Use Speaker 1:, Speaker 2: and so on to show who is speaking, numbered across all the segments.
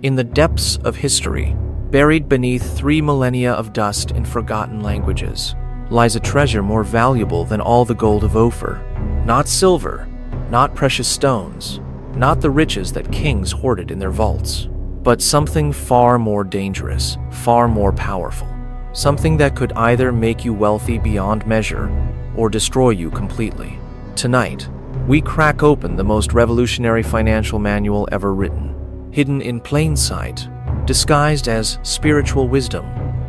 Speaker 1: In the depths of history, buried beneath 3 millennia of dust in forgotten languages, lies a treasure more valuable than all the gold of Ophir. Not silver, not precious stones, not the riches that kings hoarded in their vaults, but something far more dangerous, far more powerful. Something that could either make you wealthy beyond measure or destroy you completely. Tonight, we crack open the most revolutionary financial manual ever written. Hidden in plain sight, disguised as spiritual wisdom,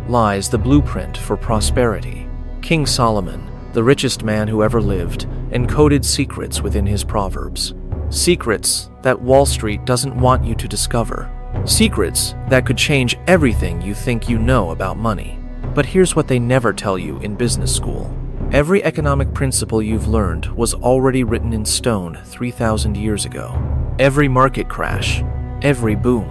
Speaker 1: lies the blueprint for prosperity. King Solomon, the richest man who ever lived, encoded secrets within his Proverbs. Secrets that Wall Street doesn't want you to discover. Secrets that could change everything you think you know about money. But here's what they never tell you in business school. Every economic principle you've learned was already written in stone 3,000 years ago. Every market crash, every boom,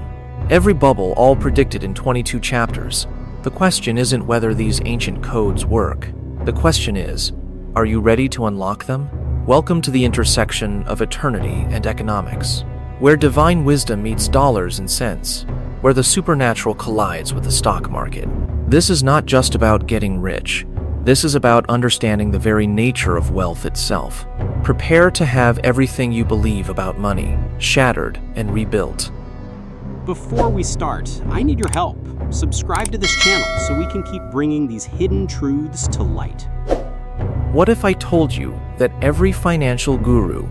Speaker 1: every bubble, all predicted in 22 chapters. The question isn't whether these ancient codes work. The question is, are you ready to unlock them? Welcome to the intersection of eternity and economics, where divine wisdom meets dollars and cents, where the supernatural collides with the stock market. This is not just about getting rich. This is about understanding the very nature of wealth itself. Prepare to have everything you believe about money shattered and rebuilt.
Speaker 2: Before we start, I need your help. Subscribe to this channel so we can keep bringing these hidden truths to light.
Speaker 1: What if I told you that every financial guru,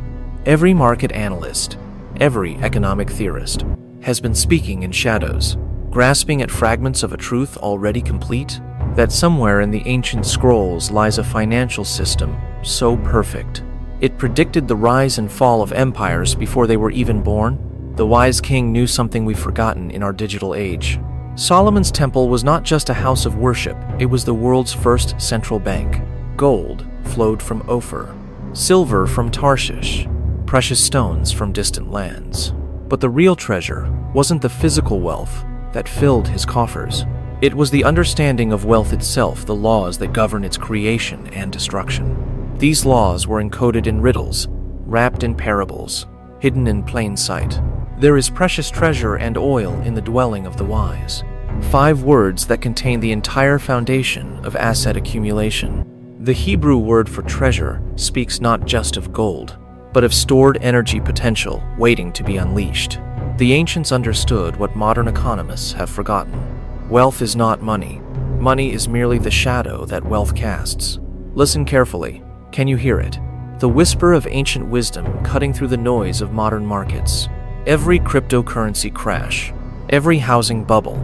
Speaker 1: every market analyst, every economic theorist has been speaking in shadows, grasping at fragments of a truth already complete? That somewhere in the ancient scrolls lies a financial system so perfect, it predicted the rise and fall of empires before they were even born? The wise king knew something we've forgotten in our digital age. Solomon's temple was not just a house of worship, it was the world's first central bank. Gold flowed from Ophir, silver from Tarshish, precious stones from distant lands. But the real treasure wasn't the physical wealth that filled his coffers. It was the understanding of wealth itself, the laws that govern its creation and destruction. These laws were encoded in riddles, wrapped in parables, hidden in plain sight. There is precious treasure and oil in the dwelling of the wise. 5 words that contain the entire foundation of asset accumulation. The Hebrew word for treasure speaks not just of gold, but of stored energy potential waiting to be unleashed. The ancients understood what modern economists have forgotten. Wealth is not money. Money is merely the shadow that wealth casts. Listen carefully. Can you hear it? The whisper of ancient wisdom cutting through the noise of modern markets. Every cryptocurrency crash, every housing bubble,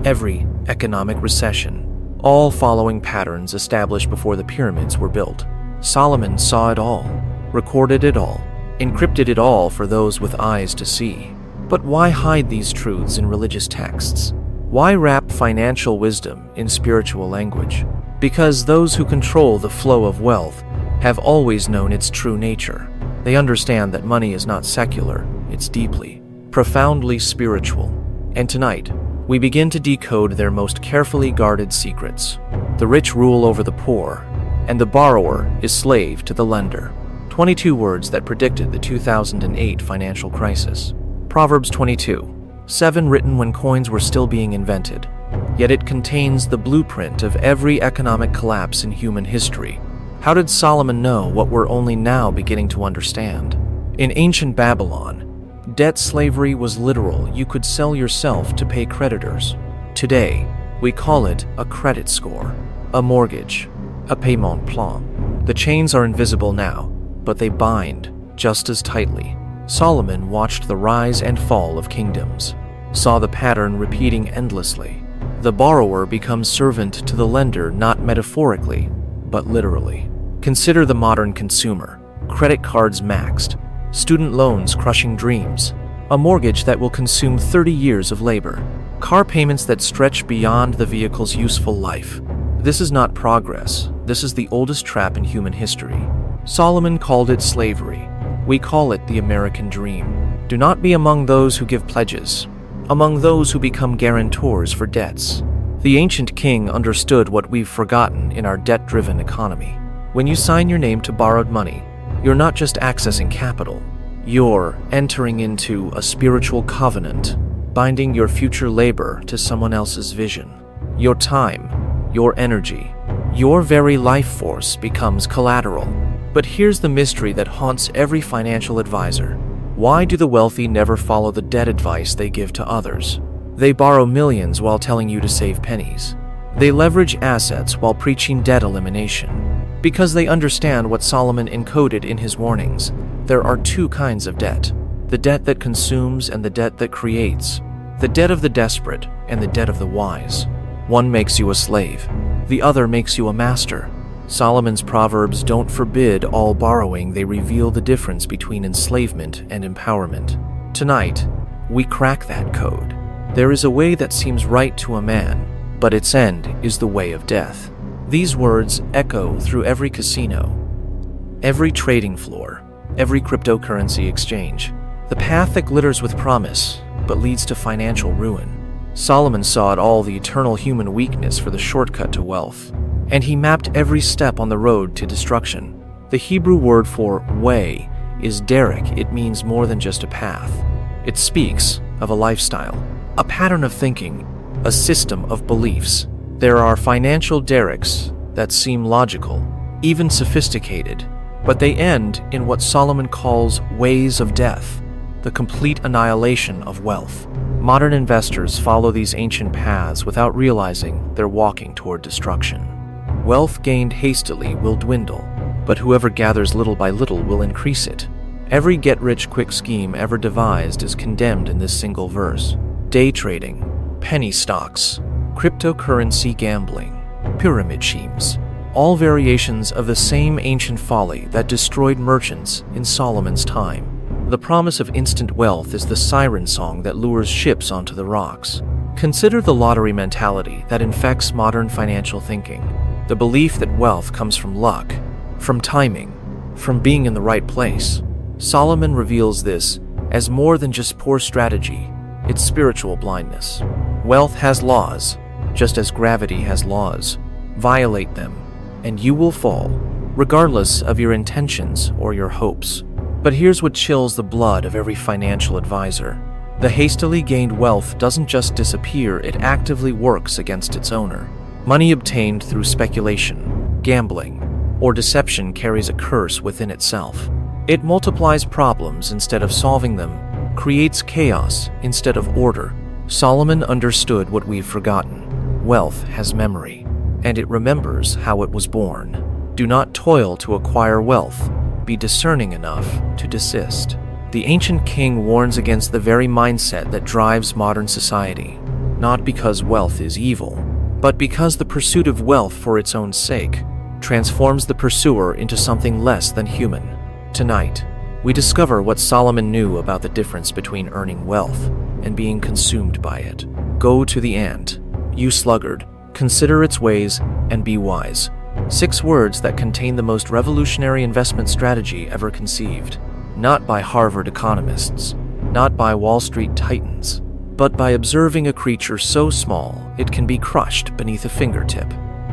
Speaker 1: every economic recession, all following patterns established before the pyramids were built. Solomon saw it all, recorded it all, encrypted it all for those with eyes to see. But why hide these truths in religious texts? Why wrap financial wisdom in spiritual language? Because those who control the flow of wealth have always known its true nature. They understand that money is not secular, it's deeply, profoundly spiritual. And tonight, we begin to decode their most carefully guarded secrets. The rich rule over the poor, and the borrower is slave to the lender. 22 words that predicted the 2008 financial crisis. Proverbs 22:7, written when coins were still being invented. Yet it contains the blueprint of every economic collapse in human history. How did Solomon know what we're only now beginning to understand? In ancient Babylon, debt slavery was literal. You could sell yourself to pay creditors. Today, we call it a credit score, a mortgage, a paiement plan. The chains are invisible now, but they bind just as tightly. Solomon watched the rise and fall of kingdoms, saw the pattern repeating endlessly. The borrower becomes servant to the lender, not metaphorically, but literally. Consider the modern consumer. Credit cards maxed, student loans crushing dreams, a mortgage that will consume 30 years of labor, car payments that stretch beyond the vehicle's useful life. This is not progress. This is the oldest trap in human history. Solomon called it slavery. We call it the American dream. Do not be among those who give pledges, among those who become guarantors for debts. The ancient king understood what we've forgotten in our debt-driven economy. When you sign your name to borrowed money, you're not just accessing capital. You're entering into a spiritual covenant binding your future labor to someone else's vision. Your time, your energy, your very life force becomes collateral. But here's the mystery that haunts every financial advisor. Why do the wealthy never follow the debt advice they give to others? They borrow millions while telling you to save pennies. They leverage assets while preaching debt elimination. Because they understand what Solomon encoded in his warnings. There are two kinds of debt: the debt that consumes and the debt that creates, the debt of the desperate and the debt of the wise. One makes you a slave, the other makes you a master. Solomon's Proverbs don't forbid all borrowing, they reveal the difference between enslavement and empowerment. Tonight, we crack that code. There is a way that seems right to a man, but its end is the way of death. These words echo through every casino, every trading floor, every cryptocurrency exchange. The path that glitters with promise, but leads to financial ruin. Solomon saw it all, the eternal human weakness for the shortcut to wealth, and he mapped every step on the road to destruction. The Hebrew word for way is derek. It means more than just a path. It speaks of a lifestyle, a pattern of thinking, a system of beliefs. There are financial derricks that seem logical, even sophisticated, but they end in what Solomon calls ways of death, the complete annihilation of wealth. Modern investors follow these ancient paths without realizing they're walking toward destruction. Wealth gained hastily will dwindle, but whoever gathers little by little will increase it. Every get-rich-quick scheme ever devised is condemned in this single verse. Day trading, penny stocks, cryptocurrency gambling, pyramid schemes, all variations of the same ancient folly that destroyed merchants in Solomon's time. The promise of instant wealth is the siren song that lures ships onto the rocks. Consider the lottery mentality that infects modern financial thinking. The belief that wealth comes from luck, from timing, from being in the right place. Solomon reveals this as more than just poor strategy, it's spiritual blindness. Wealth has laws, just as gravity has laws. Violate them, and you will fall, regardless of your intentions or your hopes. But here's what chills the blood of every financial advisor. The hastily gained wealth doesn't just disappear, it actively works against its owner. Money obtained through speculation, gambling, or deception carries a curse within itself. It multiplies problems instead of solving them, creates chaos instead of order. Solomon understood what we've forgotten. Wealth has memory, and it remembers how it was born. Do not toil to acquire wealth. Be discerning enough to desist. The ancient king warns against the very mindset that drives modern society, not because wealth is evil, but because the pursuit of wealth for its own sake transforms the pursuer into something less than human. Tonight, we discover what Solomon knew about the difference between earning wealth and being consumed by it. Go to the ant, you sluggard, consider its ways and be wise. 6 words that contain the most revolutionary investment strategy ever conceived. Not by Harvard economists, not by Wall Street titans, but by observing a creature so small it can be crushed beneath a fingertip.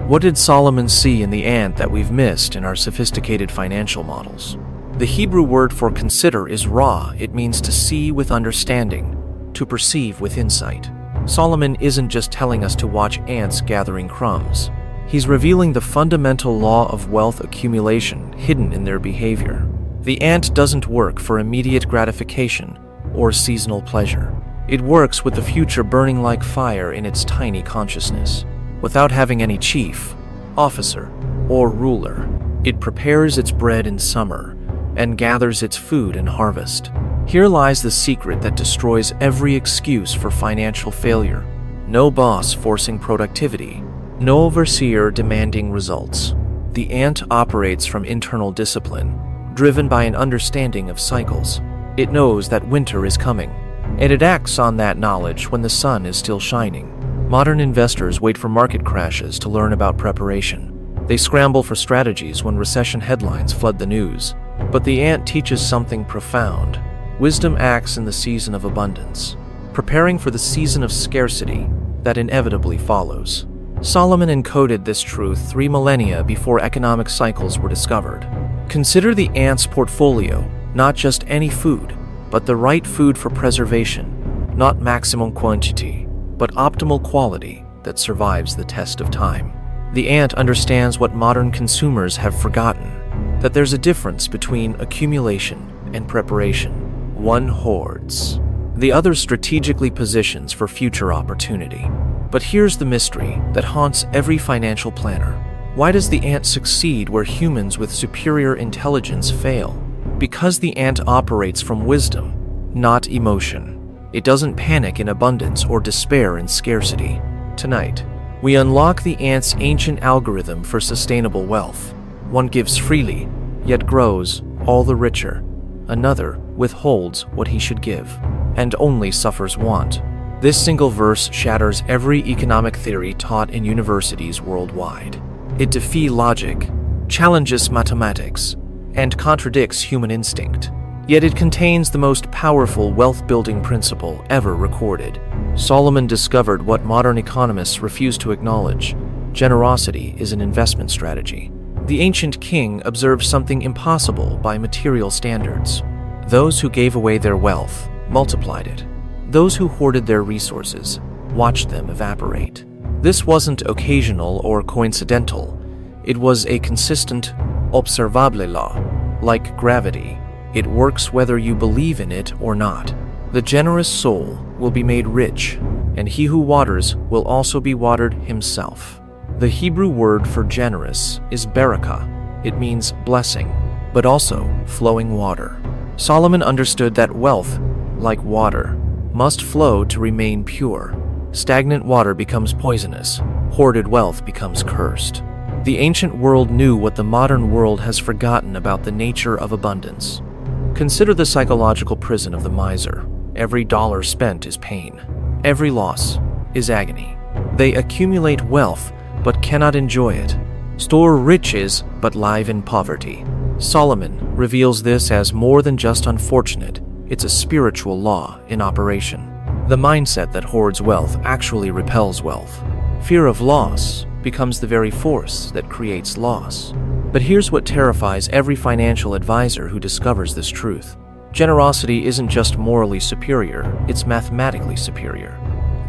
Speaker 1: What did Solomon see in the ant that we've missed in our sophisticated financial models? The Hebrew word for consider is ra. It means to see with understanding, to perceive with insight. Solomon isn't just telling us to watch ants gathering crumbs. He's revealing the fundamental law of wealth accumulation hidden in their behavior. The ant doesn't work for immediate gratification or seasonal pleasure. It works with the future burning like fire in its tiny consciousness. Without having any chief, officer, or ruler, it prepares its bread in summer and gathers its food in harvest. Here lies the secret that destroys every excuse for financial failure. No boss forcing productivity, no overseer demanding results. The ant operates from internal discipline, driven by an understanding of cycles. It knows that winter is coming, and it acts on that knowledge when the sun is still shining. Modern investors wait for market crashes to learn about preparation. They scramble for strategies when recession headlines flood the news. But the ant teaches something profound. Wisdom acts in the season of abundance, preparing for the season of scarcity that inevitably follows. Solomon encoded this truth 3 millennia before economic cycles were discovered. Consider the ant's portfolio, not just any food, but the right food for preservation, not maximum quantity, but optimal quality that survives the test of time. The ant understands what modern consumers have forgotten, that there's a difference between accumulation and preparation. One hoards, the other strategically positions for future opportunity. But here's the mystery that haunts every financial planner. Why does the ant succeed where humans with superior intelligence fail? Because the ant operates from wisdom, not emotion. It doesn't panic in abundance or despair in scarcity. Tonight, we unlock the ant's ancient algorithm for sustainable wealth. One gives freely, yet grows all the richer. Another withholds what he should give, and only suffers want. This single verse shatters every economic theory taught in universities worldwide. It defies logic, challenges mathematics, and contradicts human instinct. Yet it contains the most powerful wealth-building principle ever recorded. Solomon discovered what modern economists refuse to acknowledge. Generosity is an investment strategy. The ancient king observed something impossible by material standards. Those who gave away their wealth multiplied it. Those who hoarded their resources watched them evaporate. This wasn't occasional or coincidental. It was a consistent, observable law. Like gravity, it works whether you believe in it or not. The generous soul will be made rich, and he who waters will also be watered himself. The Hebrew word for generous is barakah. It means blessing, but also flowing water. Solomon understood that wealth, like water, must flow to remain pure. Stagnant water becomes poisonous. Hoarded wealth becomes cursed. The ancient world knew what the modern world has forgotten about the nature of abundance. Consider the psychological prison of the miser. Every dollar spent is pain. Every loss is agony. They accumulate wealth, but cannot enjoy it. Store riches, but live in poverty. Solomon reveals this as more than just unfortunate. It's a spiritual law in operation. The mindset that hoards wealth actually repels wealth. Fear of loss becomes the very force that creates loss. But here's what terrifies every financial advisor who discovers this truth. Generosity isn't just morally superior, it's mathematically superior.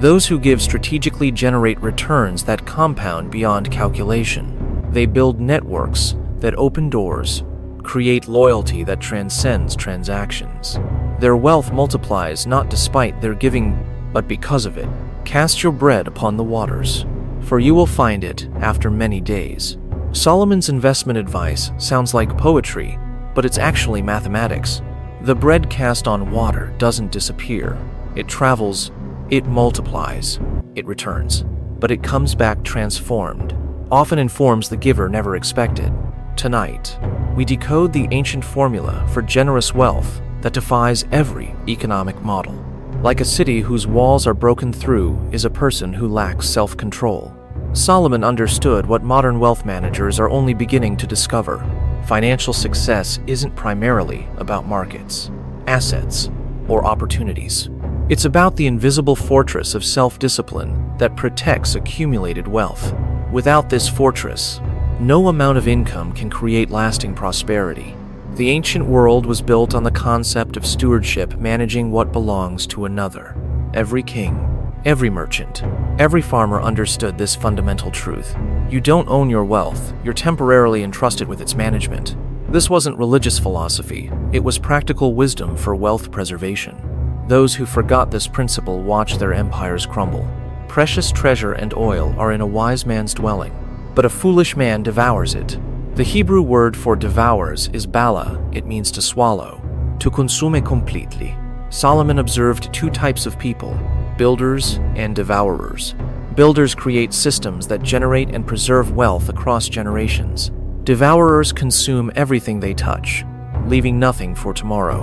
Speaker 1: Those who give strategically generate returns that compound beyond calculation. They build networks that open doors, create loyalty that transcends transactions. Their wealth multiplies not despite their giving, but because of it. Cast your bread upon the waters, for you will find it after many days. Solomon's investment advice sounds like poetry, but it's actually mathematics. The bread cast on water doesn't disappear. It travels, it multiplies, it returns, but it comes back transformed, often in forms the giver never expected. Tonight, we decode the ancient formula for generous wealth that defies every economic model. Like a city whose walls are broken through is a person who lacks self-control. Solomon understood what modern wealth managers are only beginning to discover. Financial success isn't primarily about markets, assets, or opportunities. It's about the invisible fortress of self-discipline that protects accumulated wealth. Without this fortress, no amount of income can create lasting prosperity. The ancient world was built on the concept of stewardship, managing what belongs to another. Every king, every merchant, every farmer understood this fundamental truth. You don't own your wealth, you're temporarily entrusted with its management. This wasn't religious philosophy, it was practical wisdom for wealth preservation. Those who forgot this principle watched their empires crumble. Precious treasure and oil are in a wise man's dwelling, but a foolish man devours it. The Hebrew word for devours is bala. It means to swallow, to consume completely. Solomon observed two types of people, builders and devourers. Builders create systems that generate and preserve wealth across generations. Devourers consume everything they touch, leaving nothing for tomorrow.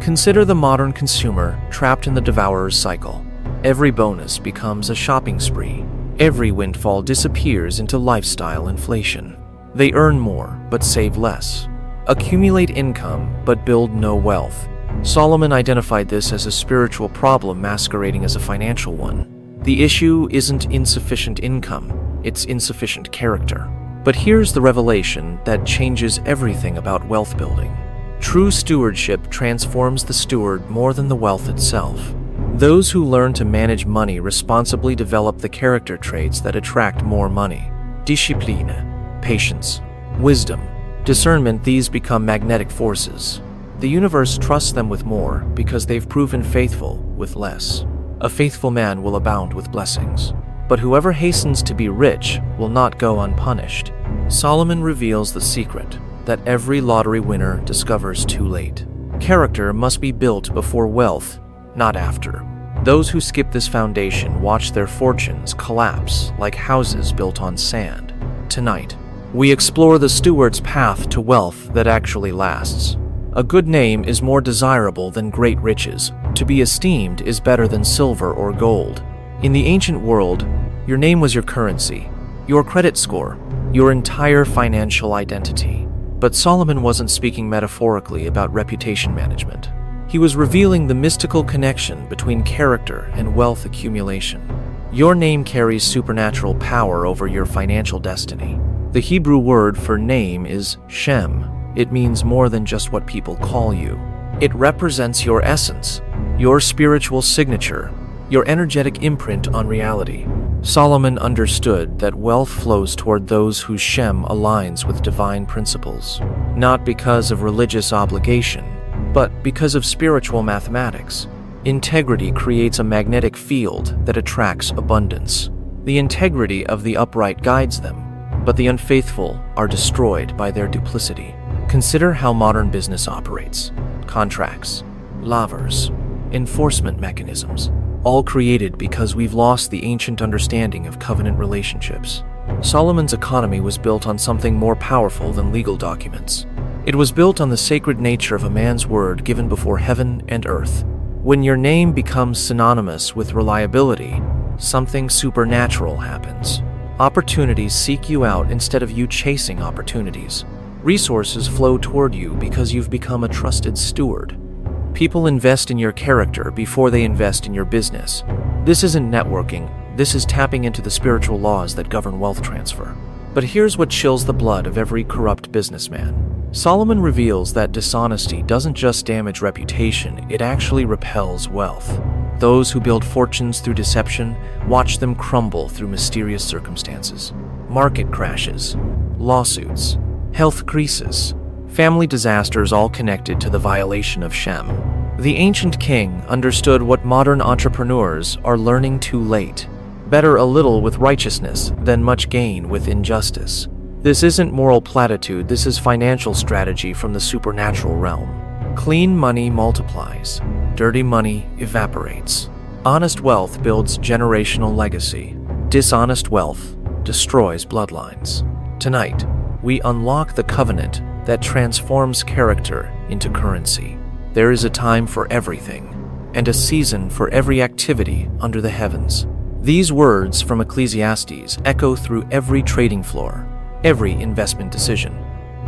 Speaker 1: Consider the modern consumer trapped in the devourer's cycle. Every bonus becomes a shopping spree. Every windfall disappears into lifestyle inflation. They earn more, but save less. Accumulate income, but build no wealth. Solomon identified this as a spiritual problem masquerading as a financial one. The issue isn't insufficient income, it's insufficient character. But here's the revelation that changes everything about wealth building. True stewardship transforms the steward more than the wealth itself. Those who learn to manage money responsibly develop the character traits that attract more money. Discipline, patience, wisdom, discernment, these become magnetic forces. The universe trusts them with more because they've proven faithful with less. A faithful man will abound with blessings, but whoever hastens to be rich will not go unpunished. Solomon reveals the secret that every lottery winner discovers too late. Character must be built before wealth, not after. Those who skip this foundation watch their fortunes collapse like houses built on sand. Tonight, we explore the steward's path to wealth that actually lasts. A good name is more desirable than great riches. To be esteemed is better than silver or gold. In the ancient world, your name was your currency, your credit score, your entire financial identity. But Solomon wasn't speaking metaphorically about reputation management. He was revealing the mystical connection between character and wealth accumulation. Your name carries supernatural power over your financial destiny. The Hebrew word for name is Shem. It means more than just what people call you. It represents your essence, your spiritual signature, your energetic imprint on reality. Solomon understood that wealth flows toward those whose Shem aligns with divine principles, not because of religious obligation, but because of spiritual mathematics. Integrity creates a magnetic field that attracts abundance. The integrity of the upright guides them, but the unfaithful are destroyed by their duplicity. Consider how modern business operates. Contracts, lavers, enforcement mechanisms, all created because we've lost the ancient understanding of covenant relationships. Solomon's economy was built on something more powerful than legal documents. It was built on the sacred nature of a man's word given before heaven and earth. When your name becomes synonymous with reliability, something supernatural happens. Opportunities seek you out instead of you chasing opportunities. Resources flow toward you because you've become a trusted steward. People invest in your character before they invest in your business. This isn't networking, this is tapping into the spiritual laws that govern wealth transfer. But here's what chills the blood of every corrupt businessman. Solomon reveals that dishonesty doesn't just damage reputation, it actually repels wealth. Those who build fortunes through deception watch them crumble through mysterious circumstances. Market crashes, lawsuits, health crisis, family disasters, all connected to the violation of Shem. The ancient king understood what modern entrepreneurs are learning too late. Better a little with righteousness than much gain with injustice. This isn't moral platitude, this is financial strategy from the supernatural realm. Clean money multiplies, dirty money evaporates. Honest wealth builds generational legacy. Dishonest wealth destroys bloodlines. Tonight, we unlock the covenant that transforms character into currency. There is a time for everything, and a season for every activity under the heavens. These words from Ecclesiastes echo through every trading floor, every investment decision.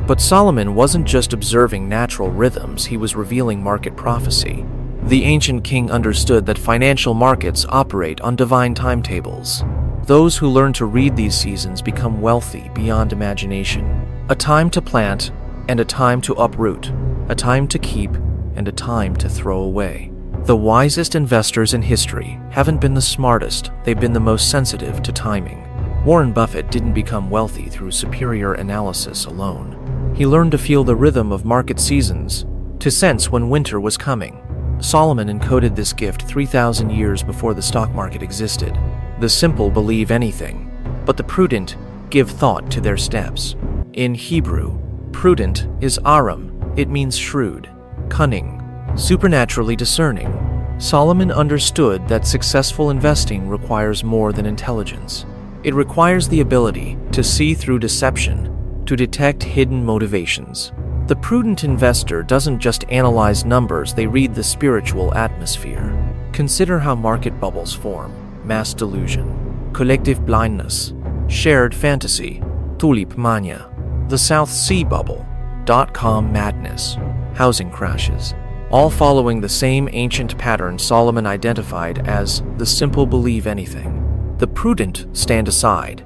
Speaker 1: But Solomon wasn't just observing natural rhythms, he was revealing market prophecy. The ancient king understood that financial markets operate on divine timetables. Those who learn to read these seasons become wealthy beyond imagination. A time to plant and a time to uproot, a time to keep and a time to throw away. The wisest investors in history haven't been the smartest, they've been the most sensitive to timing. Warren Buffett didn't become wealthy through superior analysis alone. He learned to feel the rhythm of market seasons, to sense when winter was coming. Solomon encoded this gift 3,000 years before the stock market existed. The simple believe anything, but the prudent give thought to their steps. In Hebrew, prudent is aram. It means shrewd, cunning, supernaturally discerning. Solomon understood that successful investing requires more than intelligence. It requires the ability to see through deception, to detect hidden motivations. The prudent investor doesn't just analyze numbers, they read the spiritual atmosphere. Consider how market bubbles form: mass delusion, collective blindness, shared fantasy, tulip mania, the South Sea bubble, dot-com madness, housing crashes, all following the same ancient pattern Solomon identified as the simple believe anything. The prudent stand aside,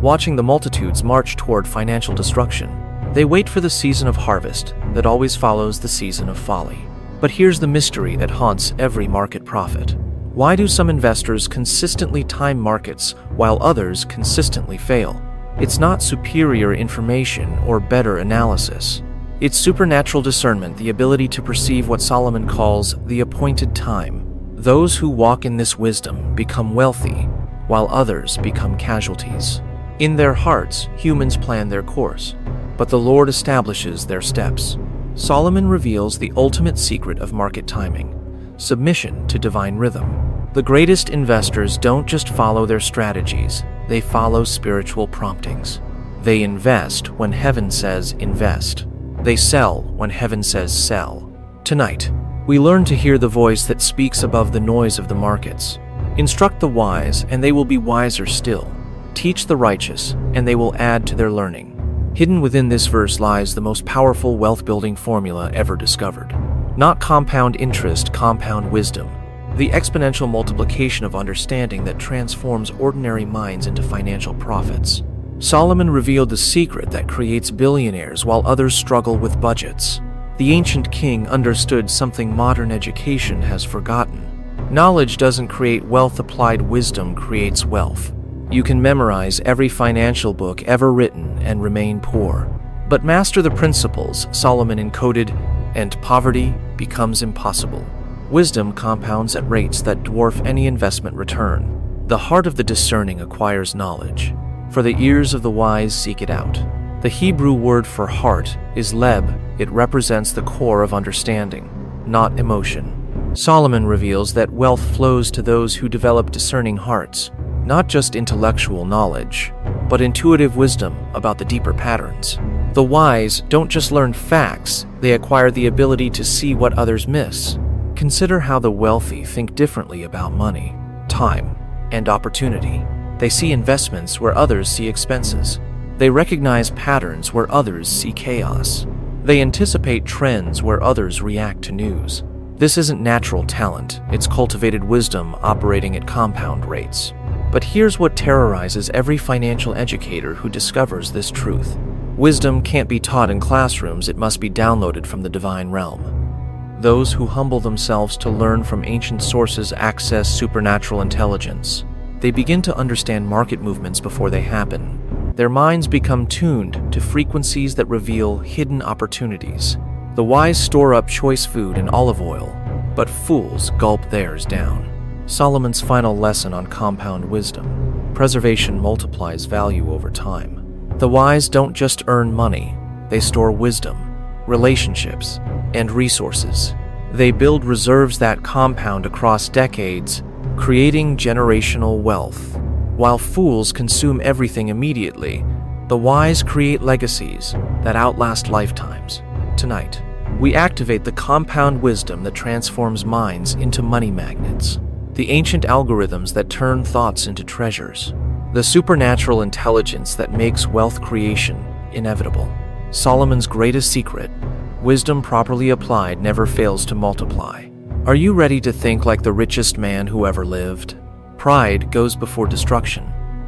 Speaker 1: watching the multitudes march toward financial destruction. They wait for the season of harvest that always follows the season of folly. But here's the mystery that haunts every market prophet. Why do some investors consistently time markets while others consistently fail? It's not superior information or better analysis. It's supernatural discernment, the ability to perceive what Solomon calls the appointed time. Those who walk in this wisdom become wealthy, while others become casualties. In their hearts, humans plan their course, but the Lord establishes their steps. Solomon reveals the ultimate secret of market timing: submission to divine rhythm. The greatest investors don't just follow their strategies, they follow spiritual promptings. They invest when heaven says invest. They sell when heaven says sell. Tonight, we learn to hear the voice that speaks above the noise of the markets. Instruct the wise, and they will be wiser still. Teach the righteous, and they will add to their learning. Hidden within this verse lies the most powerful wealth-building formula ever discovered. Not compound interest, compound wisdom. The exponential multiplication of understanding that transforms ordinary minds into financial prophets. Solomon revealed the secret that creates billionaires while others struggle with budgets. The ancient king understood something modern education has forgotten. Knowledge doesn't create wealth, applied wisdom creates wealth. You can memorize every financial book ever written and remain poor. But master the principles Solomon encoded, and poverty becomes impossible. Wisdom compounds at rates that dwarf any investment return. The heart of the discerning acquires knowledge, for the ears of the wise seek it out. The Hebrew word for heart is leb. It represents the core of understanding, not emotion. Solomon reveals that wealth flows to those who develop discerning hearts. Not just intellectual knowledge, but intuitive wisdom about the deeper patterns. The wise don't just learn facts, they acquire the ability to see what others miss. Consider how the wealthy think differently about money, time, and opportunity. They see investments where others see expenses. They recognize patterns where others see chaos. They anticipate trends where others react to news. This isn't natural talent, it's cultivated wisdom operating at compound rates. But here's what terrorizes every financial educator who discovers this truth. Wisdom can't be taught in classrooms, it must be downloaded from the divine realm. Those who humble themselves to learn from ancient sources access supernatural intelligence. They begin to understand market movements before they happen. Their minds become tuned to frequencies that reveal hidden opportunities. The wise store up choice food and olive oil, but fools gulp theirs down. Solomon's final lesson on compound wisdom: preservation multiplies value over time. The wise don't just earn money, they store wisdom, relationships, and resources. They build reserves that compound across decades, creating generational wealth. While fools consume everything immediately, the wise create legacies that outlast lifetimes. Tonight, we activate the compound wisdom that transforms minds into money magnets. The ancient algorithms that turn thoughts into treasures. The supernatural intelligence that makes wealth creation inevitable. Solomon's greatest secret: wisdom properly applied never fails to multiply. Are you ready to think like the richest man who ever lived? Pride goes before destruction,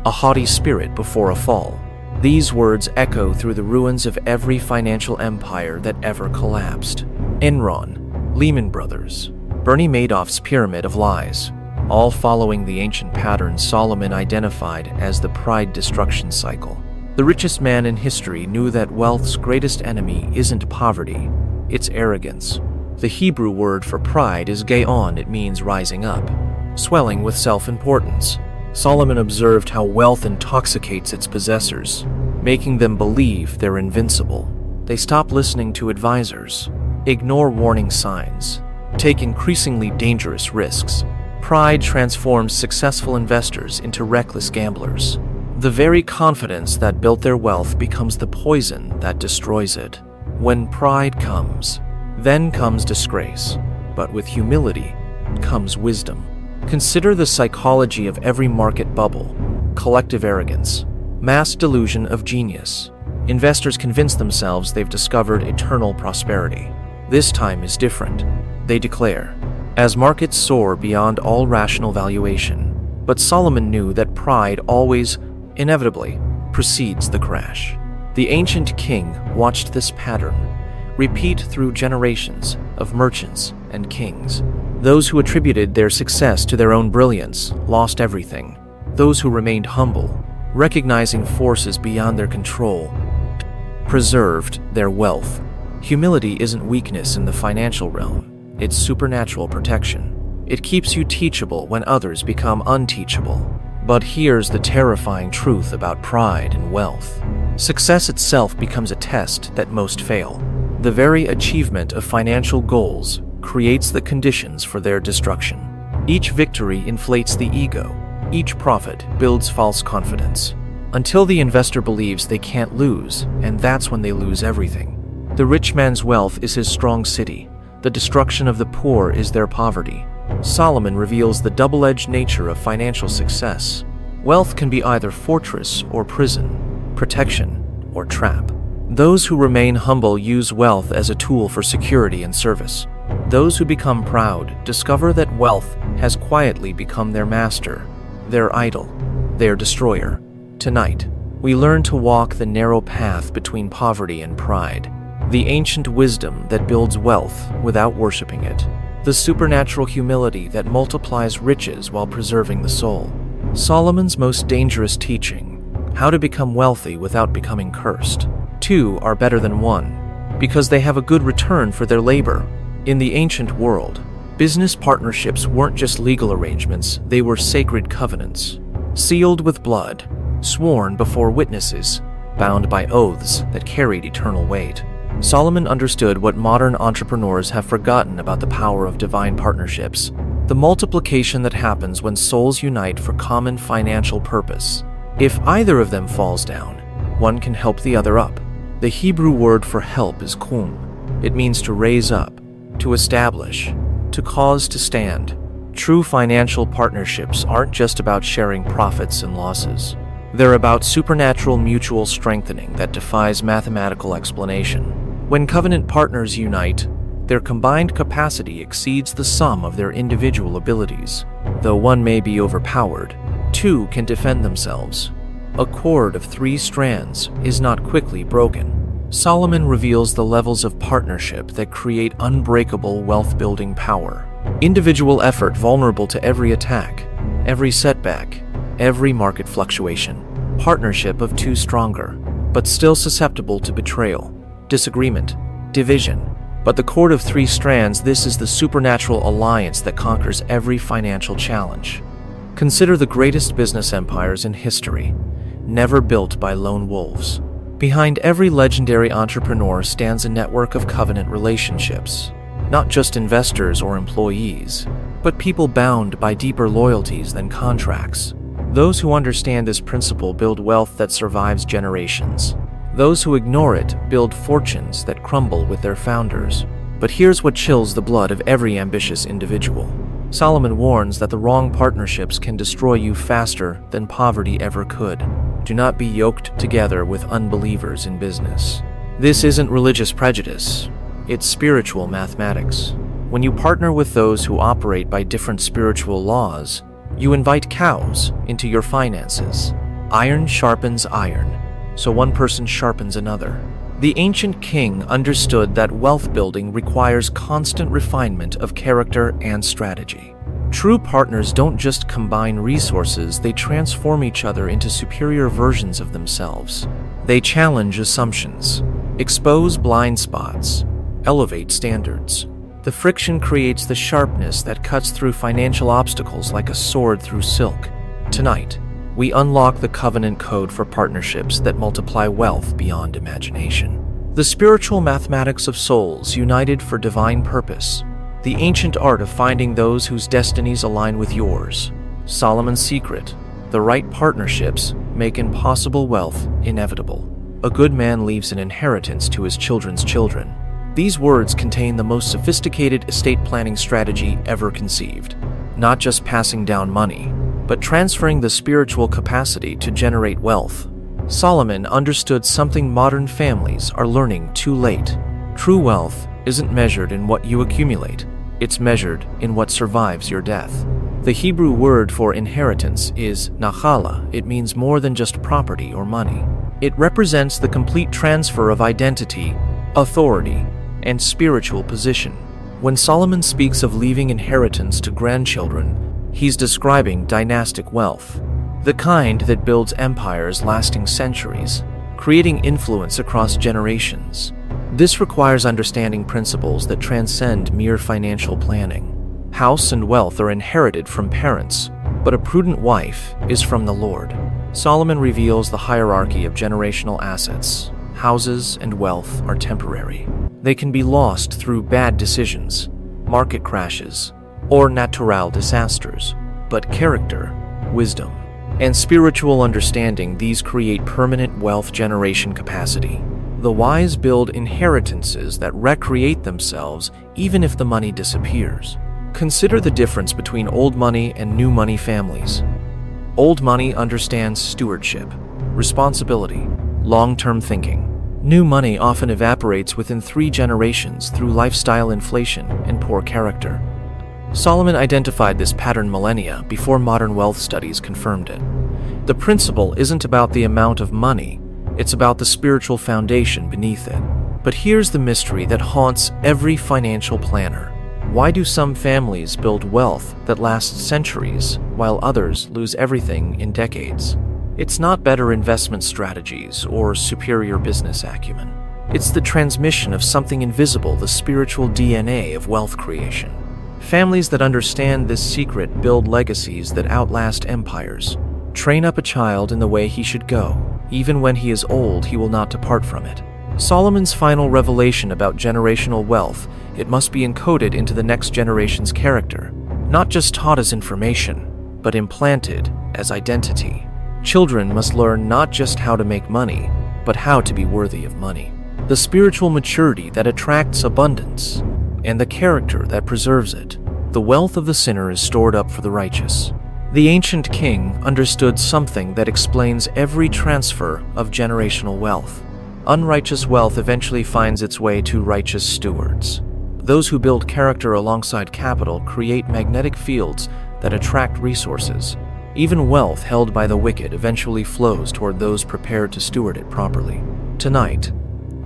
Speaker 1: a haughty spirit before a fall. These words echo through the ruins of every financial empire that ever collapsed. Enron, Lehman Brothers, Bernie Madoff's pyramid of lies, all following the ancient patterns Solomon identified as the pride destruction cycle. The richest man in history knew that wealth's greatest enemy isn't poverty, it's arrogance. The Hebrew word for pride is gaon. It means rising up, swelling with self-importance. Solomon observed how wealth intoxicates its possessors, making them believe they're invincible. They stop listening to advisors, ignore warning signs, take increasingly dangerous risks. Pride transforms successful investors into reckless gamblers. The very confidence that built their wealth becomes the poison that destroys it. When pride comes, then comes disgrace. But with humility comes wisdom. Consider the psychology of every market bubble: collective arrogance, mass delusion of genius. Investors convince themselves they've discovered eternal prosperity. This time is different, they declare, as markets soar beyond all rational valuation. But Solomon knew that pride always, inevitably, precedes the crash. The ancient king watched this pattern. repeat through generations of merchants and kings. Those who attributed their success to their own brilliance lost everything. Those who remained humble, recognizing forces beyond their control, preserved their wealth. Humility isn't weakness in the financial realm, it's supernatural protection. It keeps you teachable when others become unteachable. But here's the terrifying truth about pride and wealth. Success itself becomes a test that most fail. The very achievement of financial goals creates the conditions for their destruction. Each victory inflates the ego. Each profit builds false confidence, until the investor believes they can't lose, and that's when they lose everything. The rich man's wealth is his strong city. The destruction of the poor is their poverty. Solomon reveals the double-edged nature of financial success. Wealth can be either fortress or prison, protection or trap. Those who remain humble use wealth as a tool for security and service. Those who become proud discover that wealth has quietly become their master, their idol, their destroyer. Tonight, we learn to walk the narrow path between poverty and pride, the ancient wisdom that builds wealth without worshiping it, the supernatural humility that multiplies riches while preserving the soul. Solomon's most dangerous teaching: how to become wealthy without becoming cursed. Two are better than one, because they have a good return for their labor. In the ancient world, business partnerships weren't just legal arrangements, they were sacred covenants, sealed with blood, sworn before witnesses, bound by oaths that carried eternal weight. Solomon understood what modern entrepreneurs have forgotten about the power of divine partnerships, the multiplication that happens when souls unite for common financial purpose. If either of them falls down, one can help the other up. The Hebrew word for help is kum. It means to raise up, to establish, to cause to stand. True financial partnerships aren't just about sharing profits and losses. They're about supernatural mutual strengthening that defies mathematical explanation. When covenant partners unite, their combined capacity exceeds the sum of their individual abilities. Though one may be overpowered, two can defend themselves. A cord of 3 strands is not quickly broken. Solomon reveals the levels of partnership that create unbreakable wealth-building power. Individual effort vulnerable to every attack, every setback, every market fluctuation. Partnership of 2 stronger, but still susceptible to betrayal, disagreement, division. But the cord of 3 strands, this is the supernatural alliance that conquers every financial challenge. Consider the greatest business empires in history, never built by lone wolves. Behind every legendary entrepreneur stands a network of covenant relationships, not just investors or employees, but people bound by deeper loyalties than contracts. Those who understand this principle build wealth that survives generations. Those who ignore it build fortunes that crumble with their founders. But here's what chills the blood of every ambitious individual. Solomon warns that the wrong partnerships can destroy you faster than poverty ever could. Do not be yoked together with unbelievers in business. This isn't religious prejudice, it's spiritual mathematics. When you partner with those who operate by different spiritual laws, you invite cows into your finances. Iron sharpens iron, so one person sharpens another. The ancient king understood that wealth building requires constant refinement of character and strategy. True partners don't just combine resources, they transform each other into superior versions of themselves. They challenge assumptions, expose blind spots, elevate standards. The friction creates the sharpness that cuts through financial obstacles like a sword through silk. Tonight, we unlock the covenant code for partnerships that multiply wealth beyond imagination. The spiritual mathematics of souls united for divine purpose. The ancient art of finding those whose destinies align with yours. Solomon's secret: the right partnerships make impossible wealth inevitable. A good man leaves an inheritance to his children's children. These words contain the most sophisticated estate planning strategy ever conceived. Not just passing down money, but transferring the spiritual capacity to generate wealth. Solomon understood something modern families are learning too late. True wealth isn't measured in what you accumulate, it's measured in what survives your death. The Hebrew word for inheritance is nachala. It means more than just property or money. It represents the complete transfer of identity, authority, and spiritual position. When Solomon speaks of leaving inheritance to grandchildren, he's describing dynastic wealth, the kind that builds empires lasting centuries, creating influence across generations. This requires understanding principles that transcend mere financial planning. House and wealth are inherited from parents, but a prudent wife is from the Lord. Solomon reveals the hierarchy of generational assets. Houses and wealth are temporary. They can be lost through bad decisions, market crashes, or natural disasters. But character, wisdom, and spiritual understanding, these create permanent wealth generation capacity. The wise build inheritances that recreate themselves even if the money disappears. Consider the difference between old money and new money families. Old money understands stewardship, responsibility, long-term thinking. New money often evaporates within 3 generations through lifestyle inflation and poor character. Solomon identified this pattern millennia before modern wealth studies confirmed it. The principle isn't about the amount of money, it's about the spiritual foundation beneath it. But here's the mystery that haunts every financial planner. Why do some families build wealth that lasts centuries while others lose everything in decades? It's not better investment strategies or superior business acumen. It's the transmission of something invisible, the spiritual DNA of wealth creation. Families that understand this secret build legacies that outlast empires. Train up a child in the way he should go. Even when he is old, he will not depart from it. Solomon's final revelation about generational wealth, it must be encoded into the next generation's character, not just taught as information, but implanted as identity. Children must learn not just how to make money, but how to be worthy of money. The spiritual maturity that attracts abundance, and the character that preserves it. The wealth of the sinner is stored up for the righteous. The ancient king understood something that explains every transfer of generational wealth. Unrighteous wealth eventually finds its way to righteous stewards. Those who build character alongside capital create magnetic fields that attract resources. Even wealth held by the wicked eventually flows toward those prepared to steward it properly. Tonight,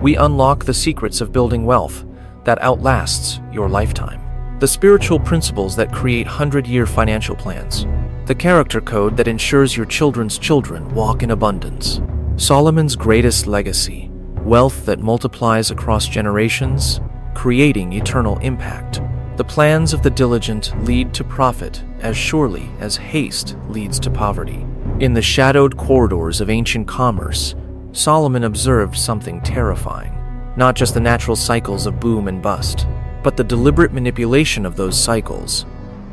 Speaker 1: we unlock the secrets of building wealth that outlasts your lifetime. The spiritual principles that create 100-year financial plans. The character code that ensures your children's children walk in abundance. Solomon's greatest legacy. Wealth that multiplies across generations, creating eternal impact. The plans of the diligent lead to profit as surely as haste leads to poverty. In the shadowed corridors of ancient commerce, Solomon observed something terrifying. Not just the natural cycles of boom and bust, but the deliberate manipulation of those cycles.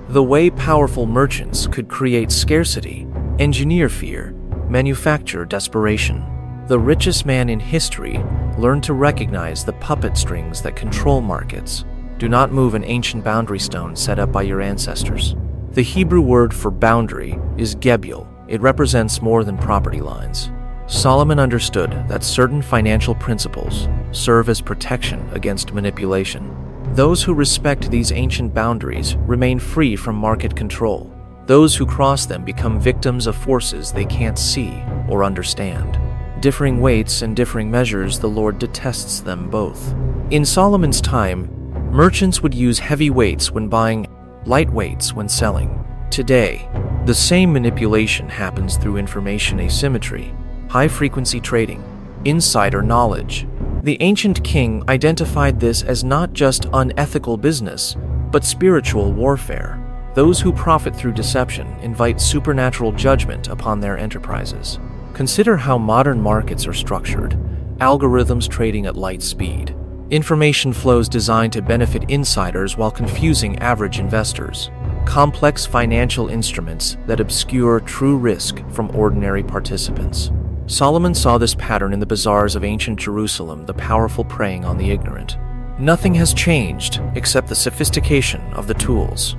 Speaker 1: The way powerful merchants could create scarcity, engineer fear, manufacture desperation. The richest man in history learned to recognize the puppet strings that control markets. Do not move an ancient boundary stone set up by your ancestors. The Hebrew word for boundary is gebul. It represents more than property lines. Solomon understood that certain financial principles serve as protection against manipulation. Those who respect these ancient boundaries remain free from market control. Those who cross them become victims of forces they can't see or understand. Differing weights and differing measures, the Lord detests them both. In Solomon's time, merchants would use heavy weights when buying, light weights when selling. Today, the same manipulation happens through information asymmetry, high-frequency trading, insider knowledge. The ancient king identified this as not just unethical business, but spiritual warfare. Those who profit through deception invite supernatural judgment upon their enterprises. Consider how modern markets are structured. Algorithms trading at light speed. Information flows designed to benefit insiders while confusing average investors. Complex financial instruments that obscure true risk from ordinary participants. Solomon saw this pattern in the bazaars of ancient Jerusalem, the powerful preying on the ignorant. Nothing has changed except the sophistication of the tools.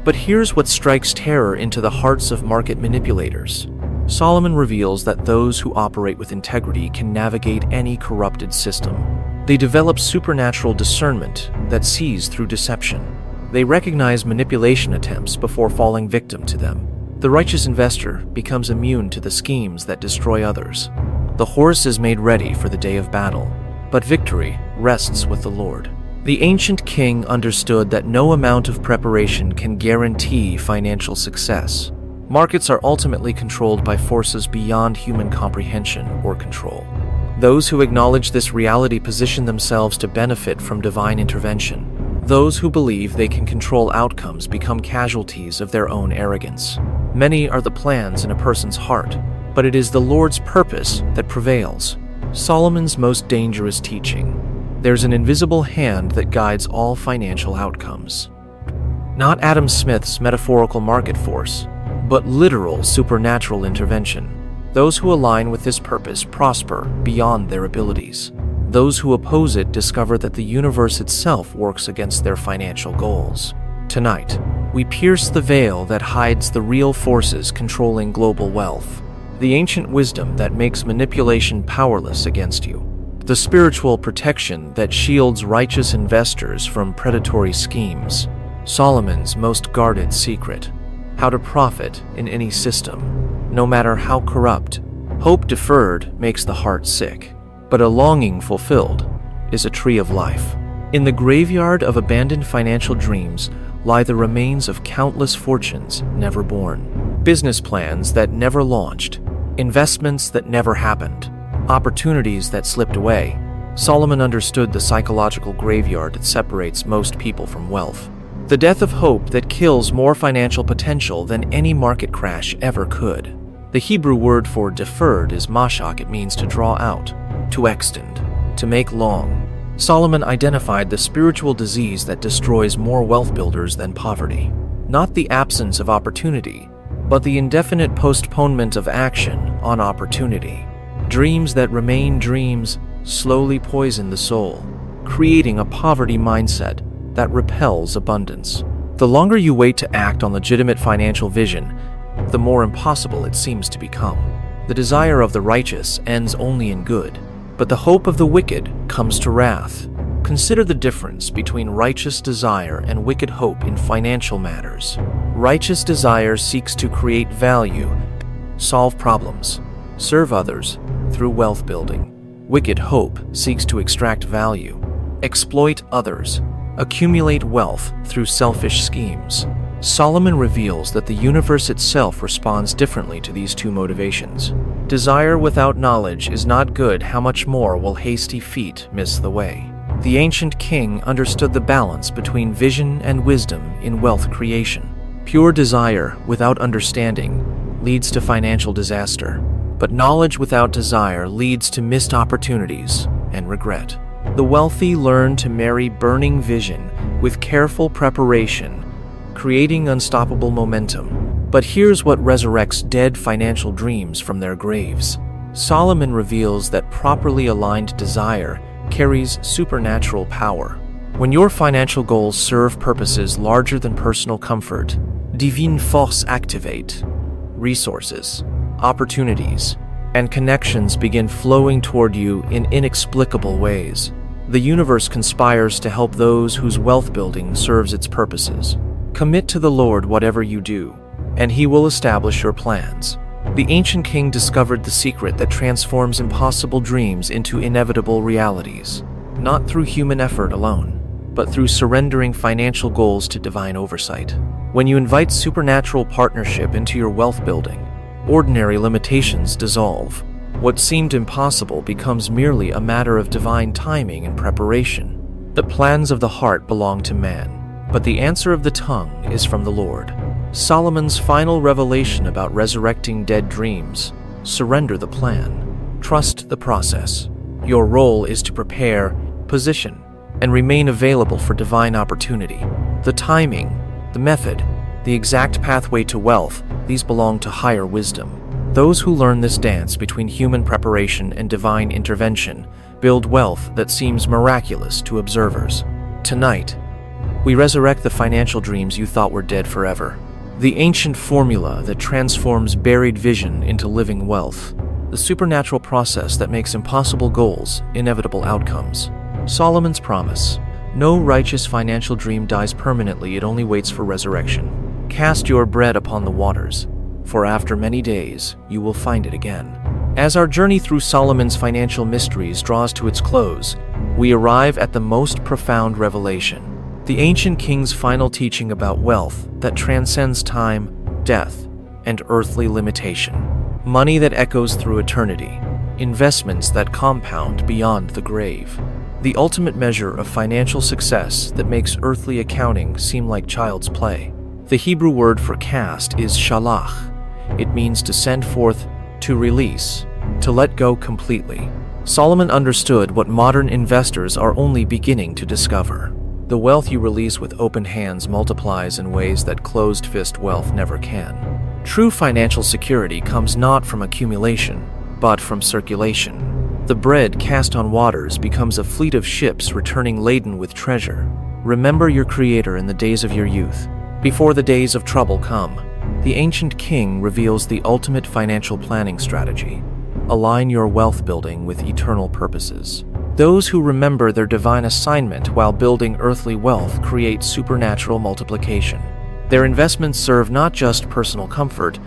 Speaker 1: But here's what strikes terror into the hearts of market manipulators. Solomon reveals that those who operate with integrity can navigate any corrupted system. They develop supernatural discernment that sees through deception. They recognize manipulation attempts before falling victim to them. The righteous investor becomes immune to the schemes that destroy others. The horse is made ready for the day of battle, but victory rests with the Lord. The ancient king understood that no amount of preparation can guarantee financial success. Markets are ultimately controlled by forces beyond human comprehension or control. Those who acknowledge this reality position themselves to benefit from divine intervention. Those who believe they can control outcomes become casualties of their own arrogance. Many are the plans in a person's heart, but it is the Lord's purpose that prevails. Solomon's most dangerous teaching: there's an invisible hand that guides all financial outcomes. Not Adam Smith's metaphorical market force, but literal supernatural intervention. Those who align with this purpose prosper beyond their abilities. Those who oppose it discover that the universe itself works against their financial goals. Tonight, we pierce the veil that hides the real forces controlling global wealth, the ancient wisdom that makes manipulation powerless against you, the spiritual protection that shields righteous investors from predatory schemes, Solomon's most guarded secret: how to profit in any system, no matter how corrupt. Hope deferred makes the heart sick, but a longing fulfilled is a tree of life. In the graveyard of abandoned financial dreams lie the remains of countless fortunes never born, business plans that never launched, investments that never happened, opportunities that slipped away. Solomon understood the psychological graveyard that separates most people from wealth, the death of hope that kills more financial potential than any market crash ever could. The Hebrew word for deferred is mashak. It means to draw out, to extend, to make long. Solomon identified the spiritual disease that destroys more wealth builders than poverty. Not the absence of opportunity, but the indefinite postponement of action on opportunity. Dreams that remain dreams slowly poison the soul, creating a poverty mindset that repels abundance. The longer you wait to act on legitimate financial vision, the more impossible it seems to become. The desire of the righteous ends only in good, but the hope of the wicked comes to wrath. Consider the difference between righteous desire and wicked hope in financial matters. Righteous desire seeks to create value, solve problems, serve others through wealth building. Wicked hope seeks to extract value, exploit others, accumulate wealth through selfish schemes. Solomon reveals that the universe itself responds differently to these two motivations. Desire without knowledge is not good. How much more will hasty feet miss the way? The ancient king understood the balance between vision and wisdom in wealth creation. Pure desire without understanding leads to financial disaster, but knowledge without desire leads to missed opportunities and regret. The wealthy learn to marry burning vision with careful preparation, creating unstoppable momentum. But here's what resurrects dead financial dreams from their graves. Solomon reveals that properly aligned desire carries supernatural power. When your financial goals serve purposes larger than personal comfort, divine force activate. Resources, opportunities, and connections begin flowing toward you in inexplicable ways. The universe conspires to help those whose wealth building serves its purposes. Commit to the Lord whatever you do, and He will establish your plans. The ancient king discovered the secret that transforms impossible dreams into inevitable realities, not through human effort alone, but through surrendering financial goals to divine oversight. When you invite supernatural partnership into your wealth building, ordinary limitations dissolve. What seemed impossible becomes merely a matter of divine timing and preparation. The plans of the heart belong to man, but the answer of the tongue is from the Lord. Solomon's final revelation about resurrecting dead dreams: surrender the plan, trust the process. Your role is to prepare, position, and remain available for divine opportunity. The timing, the method, the exact pathway to wealth, these belong to higher wisdom. Those who learn this dance between human preparation and divine intervention build wealth that seems miraculous to observers. Tonight, we resurrect the financial dreams you thought were dead forever. The ancient formula that transforms buried vision into living wealth. The supernatural process that makes impossible goals inevitable outcomes. Solomon's promise: no righteous financial dream dies permanently, it only waits for resurrection. Cast your bread upon the waters, for after many days you will find it again. As our journey through Solomon's financial mysteries draws to its close, we arrive at the most profound revelation, the ancient king's final teaching about wealth that transcends time, death, and earthly limitation. Money that echoes through eternity, investments that compound beyond the grave. The ultimate measure of financial success that makes earthly accounting seem like child's play. The Hebrew word for cast is shalach. It means to send forth, to release, to let go completely. Solomon understood what modern investors are only beginning to discover. The wealth you release with open hands multiplies in ways that closed-fist wealth never can. True financial security comes not from accumulation, but from circulation. The bread cast on waters becomes a fleet of ships returning laden with treasure. Remember your Creator in the days of your youth, before the days of trouble come. The ancient king reveals the ultimate financial planning strategy. Align your wealth building with eternal purposes. Those who remember their divine assignment while building earthly wealth create supernatural multiplication. Their investments serve not just personal comfort,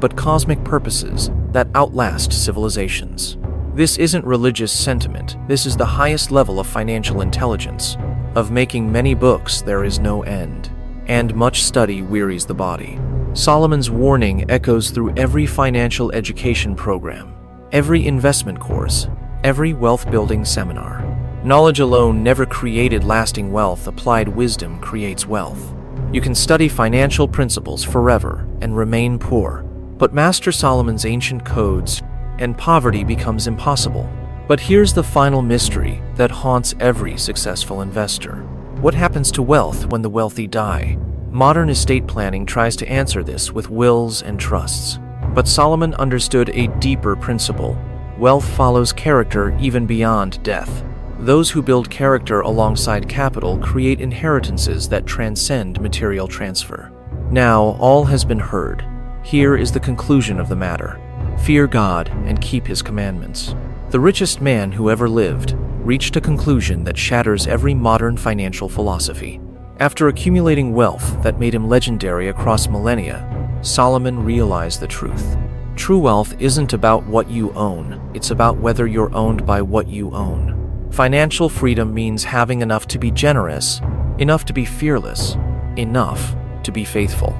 Speaker 1: but cosmic purposes that outlast civilizations. This isn't religious sentiment, this is the highest level of financial intelligence. Of making many books there is no end, and much study wearies the body. Solomon's warning echoes through every financial education program, every investment course, every wealth-building seminar. Knowledge alone never created lasting wealth, applied wisdom creates wealth. You can study financial principles forever and remain poor, but master Solomon's ancient codes, and poverty becomes impossible. But here's the final mystery that haunts every successful investor. What happens to wealth when the wealthy die? Modern estate planning tries to answer this with wills and trusts. But Solomon understood a deeper principle. Wealth follows character even beyond death. Those who build character alongside capital create inheritances that transcend material transfer. Now, all has been heard. Here is the conclusion of the matter. Fear God and keep His commandments. The richest man who ever lived reached a conclusion that shatters every modern financial philosophy. After accumulating wealth that made him legendary across millennia, Solomon realized the truth. True wealth isn't about what you own, it's about whether you're owned by what you own. Financial freedom means having enough to be generous, enough to be fearless, enough to be faithful.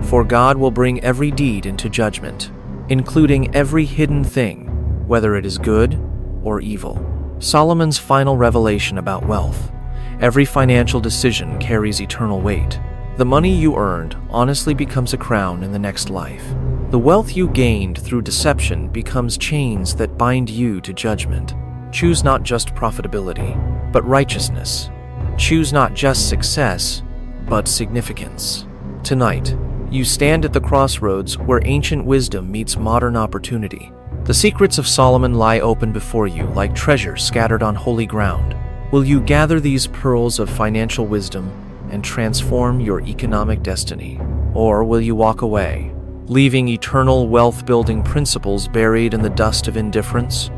Speaker 1: For God will bring every deed into judgment, including every hidden thing, whether it is good or evil. Solomon's final revelation about wealth. Every financial decision carries eternal weight. The money you earned honestly becomes a crown in the next life. The wealth you gained through deception becomes chains that bind you to judgment. Choose not just profitability, but righteousness. Choose not just success, but significance. Tonight, you stand at the crossroads where ancient wisdom meets modern opportunity. The secrets of Solomon lie open before you like treasure scattered on holy ground. Will you gather these pearls of financial wisdom and transform your economic destiny? Or will you walk away, leaving eternal wealth-building principles buried in the dust of indifference?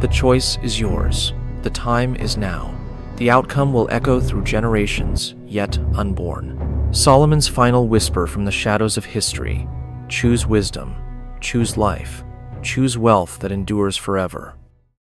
Speaker 1: The choice is yours. The time is now. The outcome will echo through generations, yet unborn. Solomon's final whisper from the shadows of history: choose wisdom, choose life, choose wealth that endures forever.